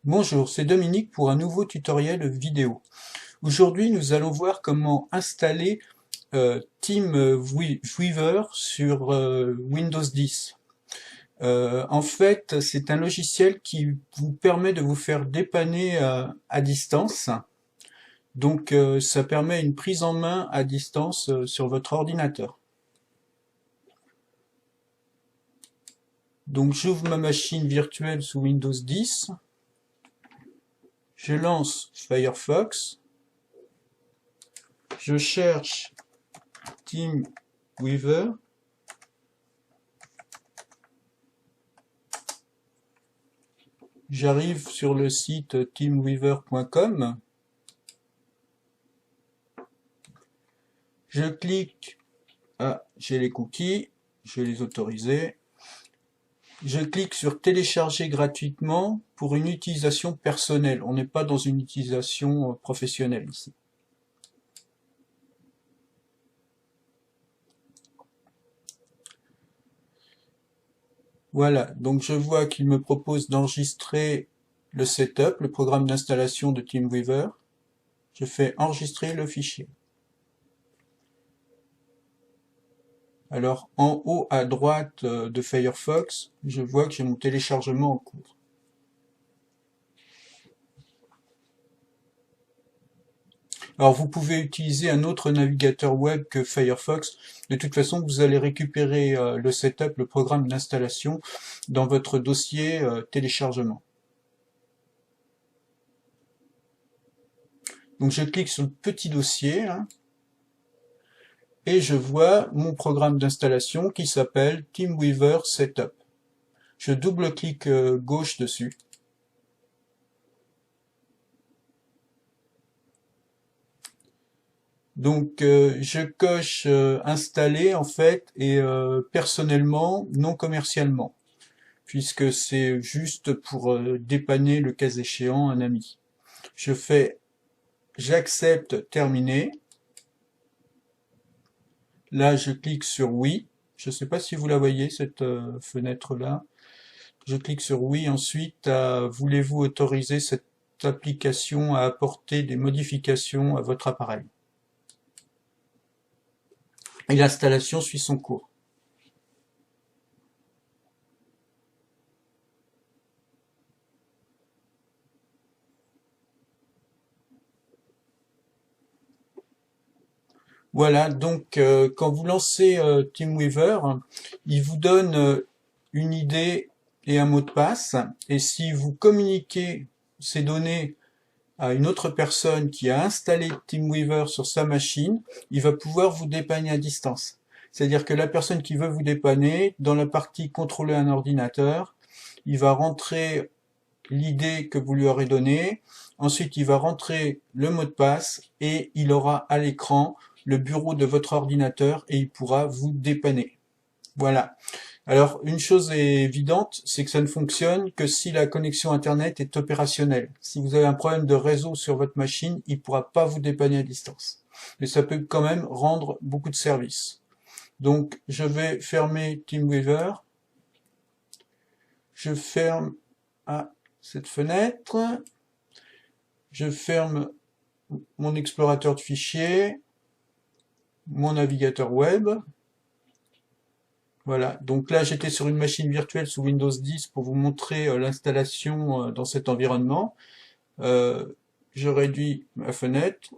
Bonjour, c'est Dominique pour un nouveau tutoriel vidéo. Aujourd'hui, nous allons voir comment installer TeamViewer sur Windows 10. En fait, c'est un logiciel qui vous permet de vous faire dépanner à distance. Donc, ça permet une prise en main à distance sur votre ordinateur. Donc, j'ouvre ma machine virtuelle sous Windows 10. Je lance Firefox. Je cherche TeamViewer. J'arrive sur le site teamweaver.com. Je clique, j'ai les cookies, je vais les autoriser. Je clique sur télécharger gratuitement pour une utilisation personnelle. On n'est pas dans une utilisation professionnelle ici. Voilà, donc je vois qu'il me propose d'enregistrer le setup, le programme d'installation de TeamViewer. Je fais enregistrer le fichier. Alors, en haut à droite de Firefox, je vois que j'ai mon téléchargement en cours. Alors, vous pouvez utiliser un autre navigateur web que Firefox. De toute façon, vous allez récupérer le setup, le programme d'installation, dans votre dossier téléchargement. Donc, je clique sur le petit dossier, là, et je vois mon programme d'installation qui s'appelle TeamViewer Setup. Je double-clique gauche dessus. Donc je coche installer en fait et personnellement, non commercialement, puisque c'est juste pour dépanner le cas échéant un ami. Je fais j'accepte terminer. Là je clique sur oui. Je ne sais pas si vous la voyez cette fenêtre là. Je clique sur oui, ensuite voulez-vous autoriser cette application à apporter des modifications à votre appareil. Et l'installation suit son cours. Voilà, donc quand vous lancez TeamViewer, il vous donne une idée et un mot de passe, et si vous communiquez ces données à une autre personne qui a installé TeamViewer sur sa machine, il va pouvoir vous dépanner à distance. C'est-à-dire que la personne qui veut vous dépanner, dans la partie contrôler un ordinateur, il va rentrer l'idée que vous lui aurez donnée, ensuite il va rentrer le mot de passe et il aura à l'écran le bureau de votre ordinateur et il pourra vous dépanner. Voilà. Alors, une chose est évidente, c'est que ça ne fonctionne que si la connexion Internet est opérationnelle. Si vous avez un problème de réseau sur votre machine, il ne pourra pas vous dépanner à distance. Mais ça peut quand même rendre beaucoup de services. Donc, je vais fermer TeamViewer. Je ferme cette fenêtre. Je ferme mon explorateur de fichiers, mon navigateur web. Voilà, donc là j'étais sur une machine virtuelle sous Windows 10 pour vous montrer l'installation dans cet environnement. Je réduis ma fenêtre,